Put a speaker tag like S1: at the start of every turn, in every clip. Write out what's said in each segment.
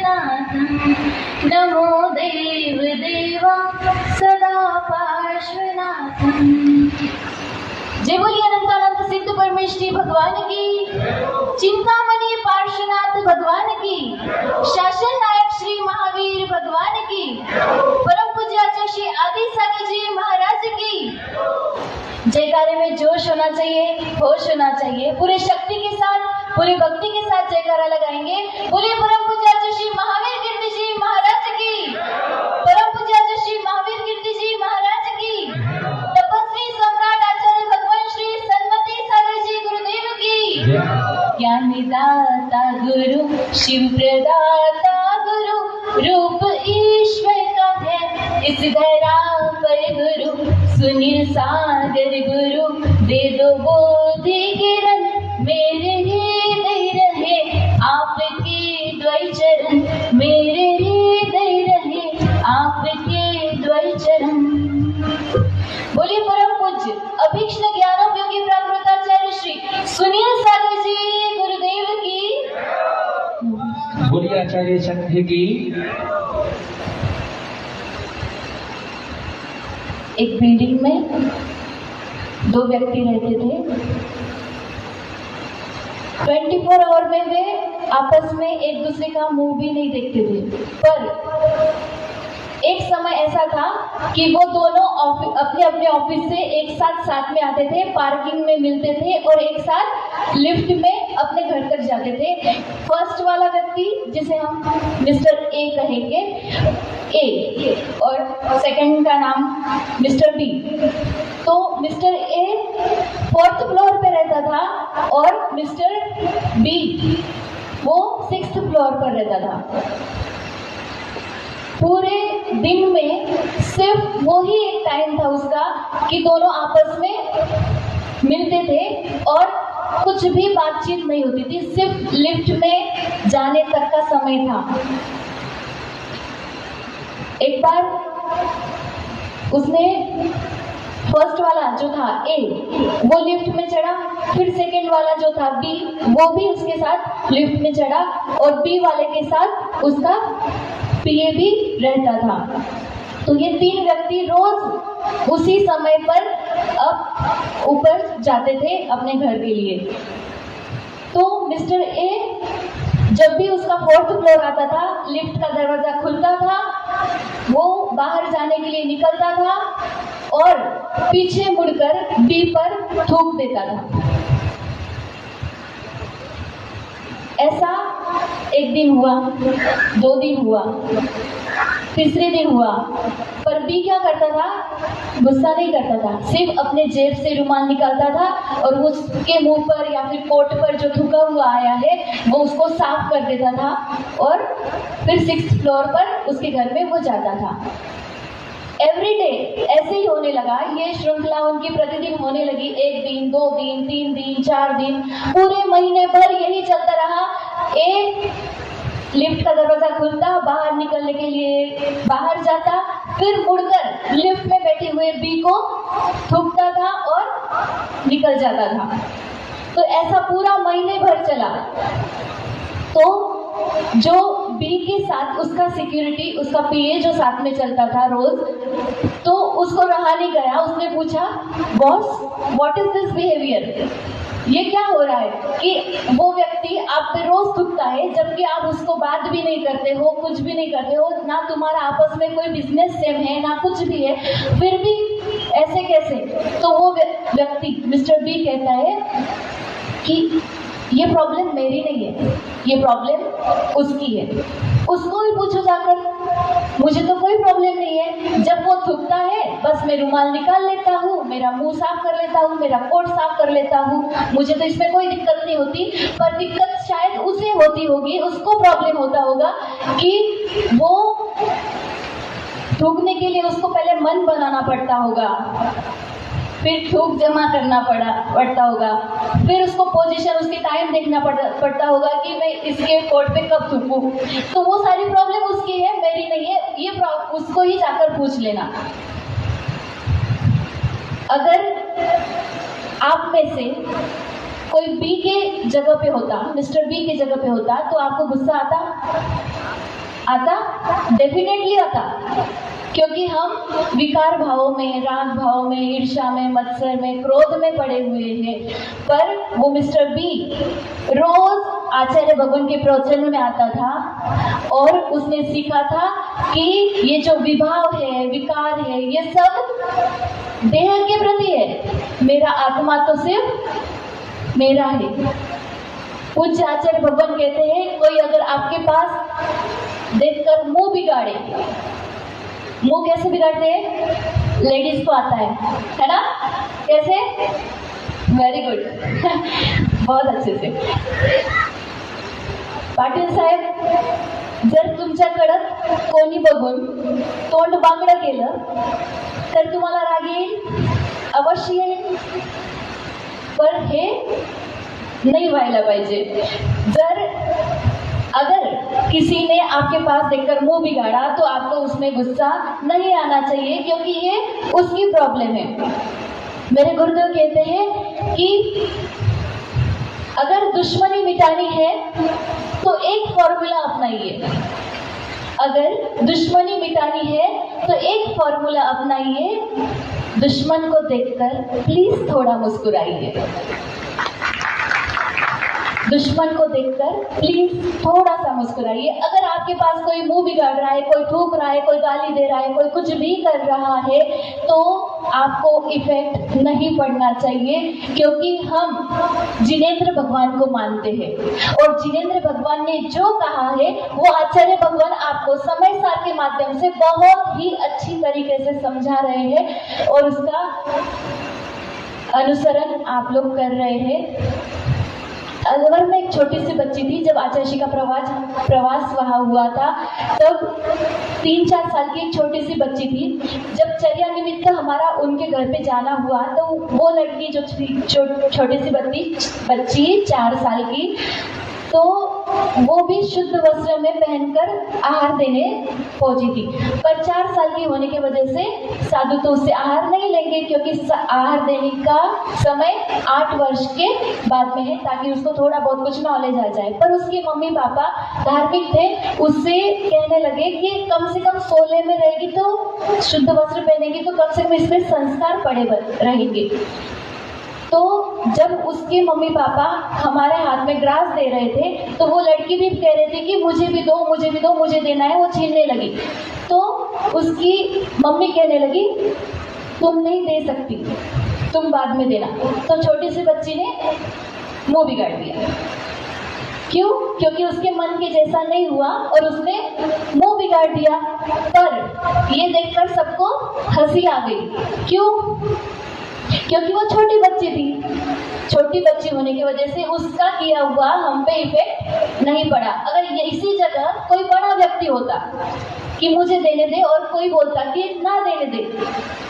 S1: पार्श्वनाथं नमो देव देवा सदा पार्श्वनाथं। जय बोलिए अनंतानंद सिद्ध परमेश्वरी भगवान की, चिंतामणि पार्श्वनाथ भगवान की, शासन नायक श्री महावीर भगवान की, परम पूज्य आचार्य श्री आदि सागर जी महाराज की। जयकारे में जोश होना चाहिए, होश होना चाहिए। पूरे शक्ति के साथ, पूरे भक्ति के साथ जयकारा लगाएंगे। बोलिए परम पूज्य आचार्य श्री महावीर कीर्ति जी महाराज की, परम पूज्य आचार्य श्री महावीर कीर्ति जी महाराज की, तपस्वी सम्राट आचार्य भगवान श्री सन्मति सागर जी गुरुदेव की। ज्ञानदाता गुरु शिव प्रदाता गुरु, रूप ईश्वर का है इस धरा पर गुरु, सुनील सागर गुरु दे दो बोधि किरण, मेरे हृदय रहे आपके द्वय चरण, मेरे हृदय रहे आपके द्वय चरण। बोलिए परम पूज्य अभीक्ष्ण ज्ञानोपयोगी प्राकृताचार्य श्री सुनील सागर जी गुरुदेव की।
S2: बोलिए आचार्य संघ की।
S1: एक बिल्डिंग में दो व्यक्ति रहते थे। 24 आवर में वे आपस में एक दूसरे का मुंह भी नहीं देखते थे, पर एक समय ऐसा था कि वो दोनों अपने अपने ऑफिस से एक साथ में आते थे, पार्किंग में मिलते थे और एक साथ लिफ्ट में अपने घर तक जाते थे। फर्स्ट वाला व्यक्ति जिसे हम मिस्टर ए कहेंगे, ए, और सेकंड का नाम मिस्टर बी। तो मिस्टर ए 4th फ्लोर पे रहता था और मिस्टर बी वो 6th फ्लोर पर रहता था। पूरे दिन में सिर्फ वो ही एक टाइम था उसका कि दोनों आपस में मिलते थे और कुछ भी बातचीत नहीं होती थी, सिर्फ लिफ्ट में जाने तक का समय था। एक बार उसने फर्स्ट वाला जो था ए वो लिफ्ट में चढ़ा, फिर सेकंड वाला जो था बी वो भी उसके साथ लिफ्ट में चढ़ा और बी वाले के साथ उसका पीए भी रहता था। तो ये 3 व्यक्ति रोज उसी समय पर अब ऊपर जाते थे अपने घर के लिए। तो मिस्टर ए जब भी उसका 4th फ्लोर आता था, लिफ्ट का दरवाजा खुलता था, वो बाहर जाने के लिए निकलता था और पीछे मुड़कर बी पर थूक देता था। ऐसा एक दिन हुआ, 2 दिन हुआ, तीसरे दिन हुआ, पर बी क्या करता था, गुस्सा नहीं करता था, सिर्फ अपने जेब से रुमाल निकालता था और उसके मुंह पर या फिर कोट पर जो थूका हुआ आया है वो उसको साफ कर देता था और फिर 6th फ्लोर पर उसके घर में वो जाता था। एवरीडे ऐसे ही होने लगा, ये श्रृंखला उनकी प्रतिदिन होने लगी। 1 दिन, 2 दिन, 3 दिन, 4 दिन, पूरे महीने भर यही चलता रहा। एक लिफ्ट का दरवाजा खुलता, बाहर निकलने के लिए बाहर जाता, फिर मुड़कर लिफ्ट में बैठे हुए बी को थूकता था और निकल जाता था। तो ऐसा पूरा महीने भर चला। तो जो बी के साथ उसका सिक्योरिटी, उसका पीए जो साथ में चलता था रोज, तो उसको रहा नहीं गया। उसने पूछा, boss what is this behaviour, ये क्या हो रहा है कि वो व्यक्ति आप पे रोज थूकता है जबकि आप उसको बात भी नहीं करते हो, कुछ भी नहीं करते हो, ना तुम्हारा आपस में कोई बिजनेस सेम है ना कुछ भी है, फिर भी ऐसे कैसे? तो वो व्यक्ति मिस्टर बी कहता है कि ये प्रॉब्लम मेरी नहीं है, ये प्रॉब्लम उसकी है। उसको भी पूछो जाकर, मुझे तो कोई प्रॉब्लम नहीं है, जब वो थूकता है बस मैं रुमाल निकाल लेता हूँ, मेरा मुंह साफ कर लेता हूँ, मेरा कोट साफ कर लेता हूँ, मुझे तो इसमें कोई दिक्कत नहीं होती। पर दिक्कत शायद उसे होती होगी, उसको प्रॉब्लम होता होगा कि वो थूकने के लिए उसको पहले मन बनाना पड़ता होगा, फिर थूक जमा करना पड़ता होगा, फिर उसको पोजीशन, उसके टाइम देखना पड़ता होगा कि मैं इसके कोट पे कब थूकूं। तो वो सारी प्रॉब्लम उसकी है, मेरी नहीं है, ये उसको ही जाकर पूछ लेना। अगर आप में से कोई बी के जगह पे होता, मिस्टर बी के जगह पे होता, तो आपको गुस्सा आता? आता? डेफिनेटली आता, क्योंकि हम विकार भावों में, राग भाव में, ईर्ष्या में, मत्सर में, क्रोध में पड़े हुए हैं। पर वो मिस्टर बी रोज आचार्य भगवान के प्रवचन में आता था और उसने सीखा था कि ये जो विभाव है, विकार है, ये सब देह के प्रति है, मेरा आत्मा तो सिर्फ मेरा है। पूज्य आचार्य भगवान कहते हैं, कोई अगर आपके पास देखकर मुंह बिगाड़े, मुंह कैसे बिगाड़ते हैं? लेडीज को आता है ना? कैसे? वेरी गुड बहुत अच्छे से। पाटील साहेब, जर तुमच्याकडं कोणी बघून तोंड बांगडं केलं तर तुम्हाला राग येईल? अवश्य येईल, पर हे नहीं व्हायला पाहिजे। अगर किसी ने आपके पास देखकर मुंह बिगाड़ा तो आपको उसमें गुस्सा नहीं आना चाहिए, क्योंकि ये उसकी प्रॉब्लम है। मेरे गुरुदेव कहते हैं कि अगर दुश्मनी मिटानी है तो एक फॉर्मूला अपनाइए। अगर दुश्मनी मिटानी है तो एक फॉर्मूला अपनाइए, दुश्मन को देखकर प्लीज थोड़ा मुस्कुराइए। दुश्मन को देखकर प्लीज थोड़ा सा मुस्कुराइए। अगर आपके पास कोई मुंह बिगाड़ रहा है, कोई थूक रहा है, कोई गाली दे रहा है, कोई कुछ भी कर रहा है, तो आपको इफेक्ट नहीं पड़ना चाहिए, क्योंकि हम जिनेंद्र भगवान को मानते हैं और जिनेंद्र भगवान ने जो कहा है वो आचार्य भगवान आपको समय सार के माध्यम से बहुत ही अच्छी तरीके से समझा रहे हैं और उसका अनुसरण आप लोग कर रहे हैं। अलवर में एक छोटी सी बच्ची थी, जब आचार्य जी का प्रवास वहाँ हुआ था, तब 3-4 साल की एक छोटी सी बच्ची थी। जब चर्या निमित्त हमारा उनके घर पे जाना हुआ तो वो लड़की जो छोटी सी बच्ची 4 साल की, तो वो भी शुद्ध वस्त्र में पहनकर आहार देने पहुंची थी। पर 4 साल की होने की वजह से साधु तो उससे आहार नहीं लेंगे, क्योंकि आहार देने का समय 8 वर्ष के बाद में है, ताकि उसको थोड़ा बहुत कुछ नॉलेज आ जाए। पर उसके मम्मी पापा धार्मिक थे, उससे कहने लगे कि कम से कम 16 में रहेगी तो शुद्ध वस्त्र पहनेगी तो कम से कम इसमें संस्कार पड़े रहेंगे। तो जब उसके मम्मी पापा हमारे हाथ में ग्रास दे रहे थे तो वो लड़की भी कह रही थी कि मुझे भी दो, मुझे भी दो, मुझे देना है, वो छीनने लगी। तो उसकी मम्मी कहने लगी तुम नहीं दे सकती, तुम बाद में देना। तो छोटी सी बच्ची ने मुंह बिगाड़ दिया। क्यों? क्योंकि उसके मन के जैसा नहीं हुआ और उसने मुंह बिगाड़ दिया। पर ये देखकर सबको हंसी आ गई। क्यों? क्योंकि वो छोटी बच्ची थी। छोटी बच्ची होने की वजह से उसका किया हुआ हम पे इफेक्ट नहीं पड़ा। अगर ये इसी जगह कोई बड़ा व्यक्ति होता कि मुझे देने दे और कोई बोलता कि ना देने दे,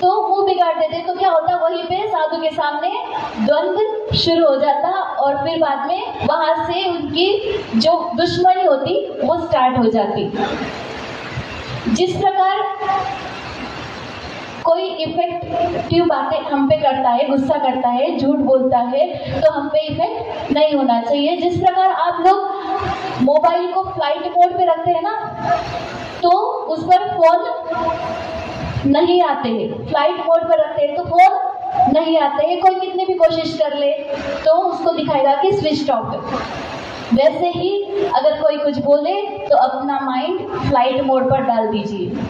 S1: तो मुंह बिगाड़ देते, तो क्या होता? वहीं पे साधु के सामने द्वंद्व शुरू हो जाता और फिर बाद में वहां से उनकी जो दुश्मनी होती वो स्टार्ट हो जाती। जिस प्रकार कोई इफेक्टिव बातें हम पे करता है, गुस्सा करता है, झूठ बोलता है, तो हम पे इफेक्ट नहीं होना चाहिए। जिस प्रकार आप लोग मोबाइल को फ्लाइट मोड पे रखते हैं ना, तो उस पर फोन नहीं आते हैं। फ्लाइट मोड पर रखते हैं तो फोन नहीं आते हैं। कोई कितनी भी कोशिश कर ले तो उसको दिखाएगा कि स्विच ऑफ है। वैसे ही अगर कोई कुछ बोले तो अपना माइंड फ्लाइट मोड पर डाल दीजिए।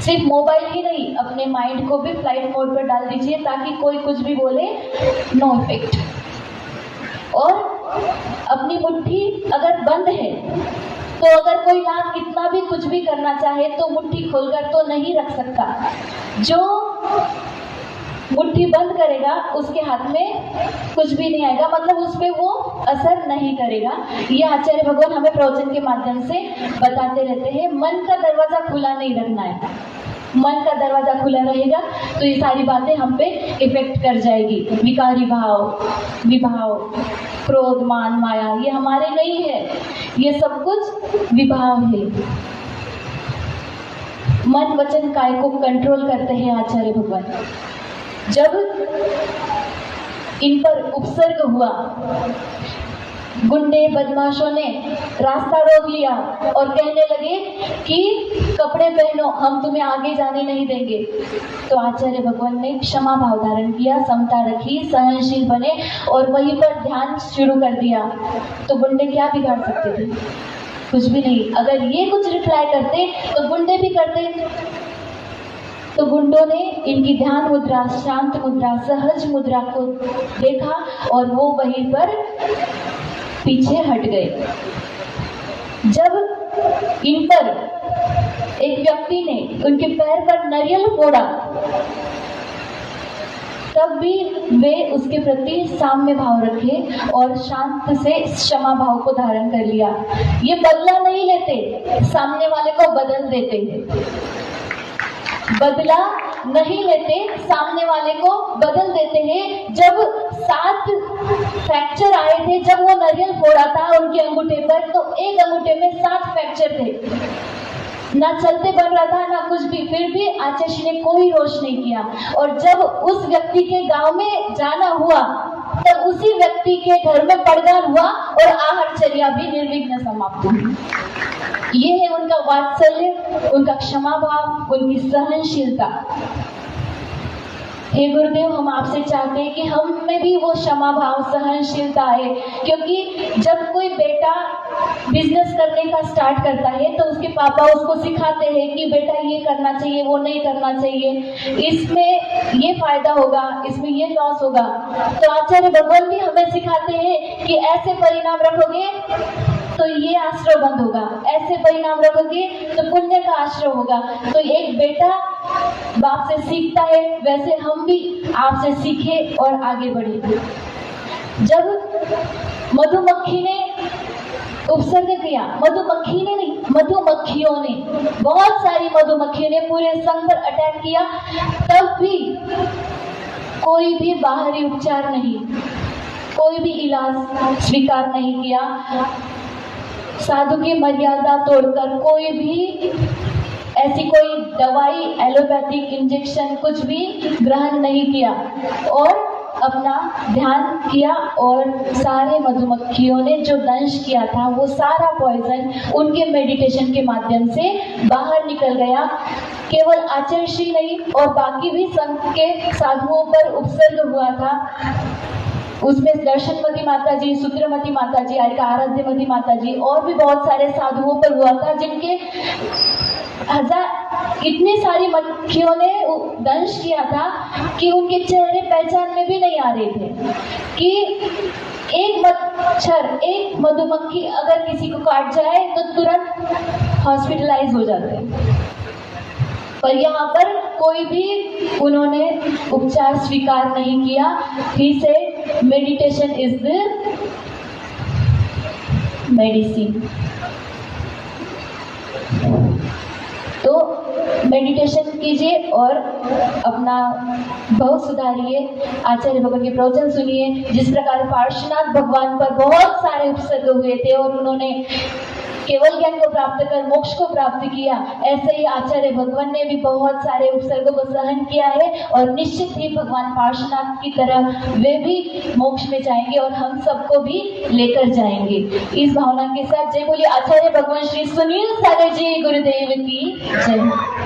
S1: सिर्फ मोबाइल ही नहीं, अपने माइंड को भी फ्लाइट मोड पर डाल दीजिए, ताकि कोई कुछ भी बोले नो इफेक्ट। और अपनी मुट्ठी अगर बंद है तो अगर कोई लाख कितना भी कुछ भी करना चाहे तो मुट्ठी खोलकर तो नहीं रख सकता। जो मुट्ठी बंद करेगा उसके हाथ में कुछ भी नहीं आएगा, मतलब उस पर वो असर नहीं करेगा। ये आचार्य भगवान हमें प्रवचन के माध्यम से बताते रहते हैं। मन का दरवाजा खुला नहीं रखना है। मन का दरवाजा खुला रहेगा तो ये सारी बातें हम पे इफेक्ट कर जाएगी। विकारी भाव, विभाव, क्रोध, मान, माया, ये हमारे नहीं है, ये सब कुछ विभाव है। मन, वचन, काय को कंट्रोल करते हैं आचार्य भगवान। जब इन पर उपसर्ग हुआ गुंडे बदमाशों ने रास्ता रोक लिया और कहने लगे कि कपड़े पहनो, हम तुम्हें आगे जाने नहीं देंगे। तो आचार्य भगवान ने क्षमा भाव धारण किया, समता रखी, सहनशील बने और वहीं पर ध्यान शुरू कर दिया। तो गुंडे क्या बिगाड़ सकते थे? कुछ भी नहीं। अगर ये कुछ रिप्लाई करते तो गुंडे भी करते। तो गुंडों ने इनकी ध्यान मुद्रा, शांत मुद्रा, सहज मुद्रा को देखा और वो वहीं पर पीछे हट गए। जब इन पर एक व्यक्ति ने उनके पैर पर नारियल फोड़ा, तब भी वे उसके प्रति साम्य भाव रखे और शांत से क्षमा भाव को धारण कर लिया। ये बदला नहीं लेते, सामने वाले को बदल देते हैं। बदला नहीं लेते, सामने वाले को बदल देते हैं। जब 7 फ्रैक्चर आए थे, जब वो नारियल फोड़ा था उनके अंगूठे पर, तो एक अंगूठे में 7 फ्रैक्चर थे। ना चलते बन रहा था, ना कुछ भी, फिर भी आचार्य ने कोई रोष नहीं किया। और जब उस व्यक्ति के गांव में जाना हुआ, तब उसी व्यक्ति के घर में पड़गान हुआ और आहारचर्या भी निर्विघ्न समाप्त हुई। ये है उनका वात्सल्य, उनका क्षमा भाव, उनकी सहनशीलता। हे गुरुदेव, हम आपसे चाहते हैं कि हम में भी वो क्षमा भाव, सहनशीलता है। क्योंकि जब कोई बेटा बिजनेस करने का स्टार्ट करता है तो उसके पापा उसको सिखाते हैं कि बेटा ये करना चाहिए, वो नहीं करना चाहिए, इसमें ये फायदा होगा, इसमें ये लॉस होगा। तो आचार्य भगवान भी हमें सिखाते हैं कि ऐसे परिणाम रखोगे तो ये आश्रय बंद होगा, ऐसे परिणाम रखोगे तो पुण्य का आश्रय होगा। तो एक बेटा बाप से सीखता है, वैसे हम भी आपसे सीखे और आगे बढ़े। जब मधुमक्खी ने उपसर्ग किया, मधुमक्खी ने नहीं, मधुमक्खियों ने, बहुत सारी मधुमक्खियों ने पूरे संघ पर अटैक किया, तब भी कोई भी बाहरी उपचार नहीं, कोई भी इलाज स्वीकार नहीं किया। साधु की मर्यादा तोड़कर कोई भी ऐसी कोई दवाई, एलोपैथिक इंजेक्शन कुछ भी ग्रहण नहीं किया और अपना ध्यान किया। और सारे मधुमक्खियों ने जो दंश किया था, वो सारा पॉइजन उनके मेडिटेशन के माध्यम से बाहर निकल गया। केवल आचार्य श्री नहीं और बाकी भी संघ के साधुओं पर उपसर्ग हुआ था। उसमें दर्शनमती माता जी, सूत्रमती माता जी, आराध्यमती माता जी और भी बहुत सारे साधुओं पर हुआ था, जिनके इतनी सारी मक्खियों ने दंश किया था कि उनके चेहरे पहचान में भी नहीं आ रहे थे। कि एक मच्छर, एक मधुमक्खी अगर किसी को काट जाए तो तुरंत हॉस्पिटलाइज हो जाते हैं, पर यहाँ पर कोई भी उन्होंने उपचार स्वीकार नहीं किया। ही से मेडिटेशन इज द मेडिसिन। तो मेडिटेशन कीजिए और अपना बहुत सुधारिए, आचार्य भगवान के प्रवचन सुनिए। जिस प्रकार पार्श्वनाथ भगवान पर बहुत सारे उपसर्ग हुए थे और उन्होंने केवल ज्ञान को प्राप्त कर मोक्ष को प्राप्त किया, ऐसे ही आचार्य भगवान ने भी बहुत सारे उपसर्गों को सहन किया है और निश्चित ही भगवान पार्श्वनाथ की तरह वे भी मोक्ष में जाएंगे और हम सबको भी लेकर जाएंगे। इस भावना के साथ जय बोलिए आचार्य भगवान श्री सुनील सागर जी गुरुदेव की जय।